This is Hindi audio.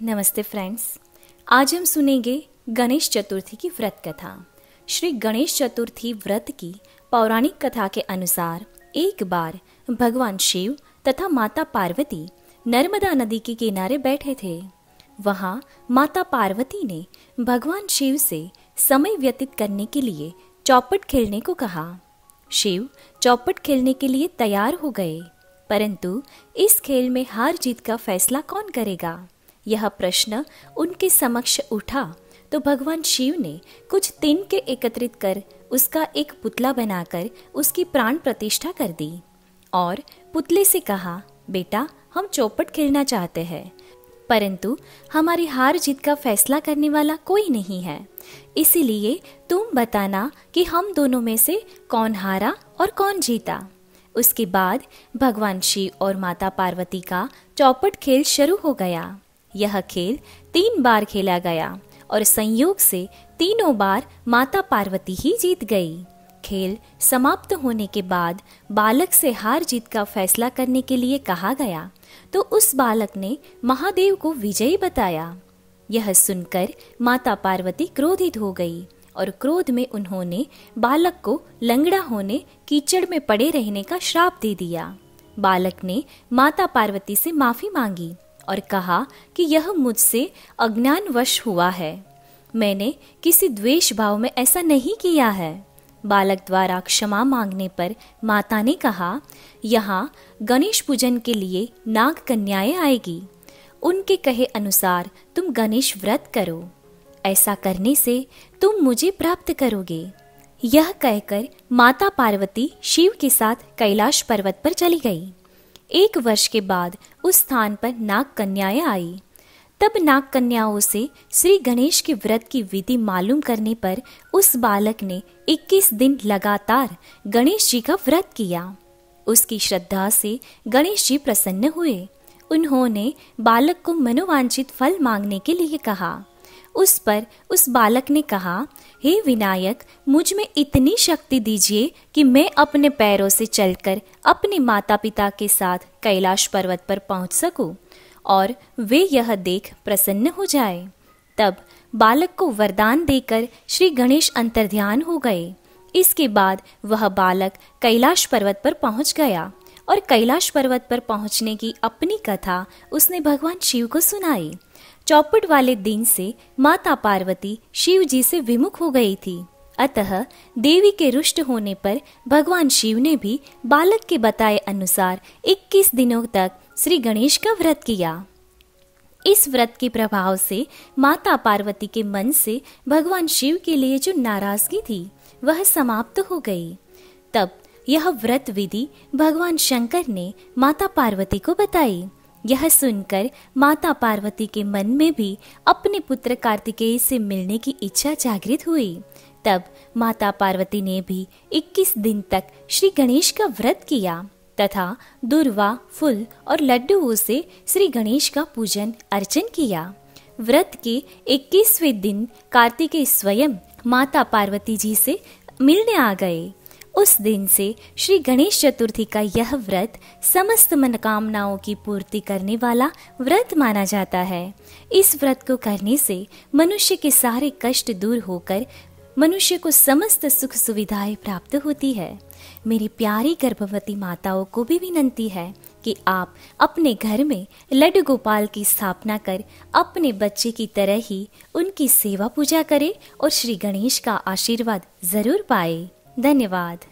नमस्ते फ्रेंड्स। आज हम सुनेंगे गणेश चतुर्थी की व्रत कथा। श्री गणेश चतुर्थी व्रत की पौराणिक कथा के अनुसार एक बार भगवान शिव तथा माता पार्वती नर्मदा नदी के किनारे बैठे थे। वहाँ माता पार्वती ने भगवान शिव से समय व्यतीत करने के लिए चौपट खेलने को कहा। शिव चौपट खेलने के लिए तैयार हो गए, परंतु इस खेल में हार जीत का फैसला कौन करेगा, यह प्रश्न उनके समक्ष उठा तो भगवान शिव ने कुछ तिन के एकत्रित कर उसका एक पुतला बनाकर उसकी प्राण प्रतिष्ठा कर दी और पुतले से कहा, बेटा हम चौपट खेलना चाहते हैं, परंतु हमारी हार जीत का फैसला करने वाला कोई नहीं है, इसीलिए तुम बताना कि हम दोनों में से कौन हारा और कौन जीता। उसके बाद भगवान शिव और माता पार्वती का चौपट खेल शुरू हो गया। यह खेल 3 बार खेला गया और संयोग से तीनों बार माता पार्वती ही जीत गई। खेल समाप्त होने के बाद बालक से हार जीत का फैसला करने के लिए कहा गया तो उस बालक ने महादेव को विजयी बताया। यह सुनकर माता पार्वती क्रोधित हो गई और क्रोध में उन्होंने बालक को लंगड़ा होने, कीचड़ में पड़े रहने का श्राप दे दिया। बालक ने माता पार्वती से माफी मांगी और कहा कि यह मुझसे अज्ञानवश हुआ है, मैंने किसी द्वेष भाव में ऐसा नहीं किया है। बालक द्वारा क्षमा मांगने पर माता ने कहा, यहाँ गणेश पूजन के लिए नाग कन्याएं आएगी, उनके कहे अनुसार तुम गणेश व्रत करो, ऐसा करने से तुम मुझे प्राप्त करोगे। यह कहकर माता पार्वती शिव के साथ कैलाश पर्वत पर चली गई। 1 वर्ष के बाद उस स्थान पर नाग कन्याएं आई। तब नाग कन्याओं से श्री गणेश के व्रत की विधि मालूम करने पर उस बालक ने 21 दिन लगातार गणेश जी का व्रत किया। उसकी श्रद्धा से गणेश जी प्रसन्न हुए। उन्होंने बालक को मनोवांछित फल मांगने के लिए कहा। उस पर उस बालक ने कहा, हे विनायक, मुझ में इतनी शक्ति दीजिए कि मैं अपने पैरों से चलकर अपने माता पिता के साथ कैलाश पर्वत पर पहुंच सकूं और वे यह देख प्रसन्न हो जाए। तब बालक को वरदान देकर श्री गणेश अंतर्ध्यान हो गए। इसके बाद वह बालक कैलाश पर्वत पर पहुंच गया और कैलाश पर्वत पर पहुंचने की अपनी कथा उसने भगवान शिव को सुनाई। चौपट वाले दिन से माता पार्वती शिव जी से विमुख हो गई थी, अतः देवी के रुष्ट होने पर भगवान शिव ने भी बालक के बताए अनुसार 21 दिनों तक श्री गणेश का व्रत किया। इस व्रत के प्रभाव से माता पार्वती के मन से भगवान शिव के लिए जो नाराजगी थी वह समाप्त हो गई। तब यह व्रत विधि भगवान शंकर ने माता पार्वती को बताई। यह सुनकर माता पार्वती के मन में भी अपने पुत्र कार्तिकेय से मिलने की इच्छा जागृत हुई। तब माता पार्वती ने भी 21 दिन तक श्री गणेश का व्रत किया तथा दूर्वा, फूल और लड्डुओं से श्री गणेश का पूजन अर्चन किया। व्रत के 21वें दिन कार्तिकेय स्वयं माता पार्वती जी से मिलने आ गए। उस दिन से श्री गणेश चतुर्थी का यह व्रत समस्त मनोकामनाओं की पूर्ति करने वाला व्रत माना जाता है। इस व्रत को करने से मनुष्य के सारे कष्ट दूर होकर मनुष्य को समस्त सुख सुविधाएं प्राप्त होती है। मेरी प्यारी गर्भवती माताओं को भी विनंती है कि आप अपने घर में लड्डू गोपाल की स्थापना कर अपने बच्चे की तरह ही उनकी सेवा पूजा करें और श्री गणेश का आशीर्वाद जरूर पाए। धन्यवाद।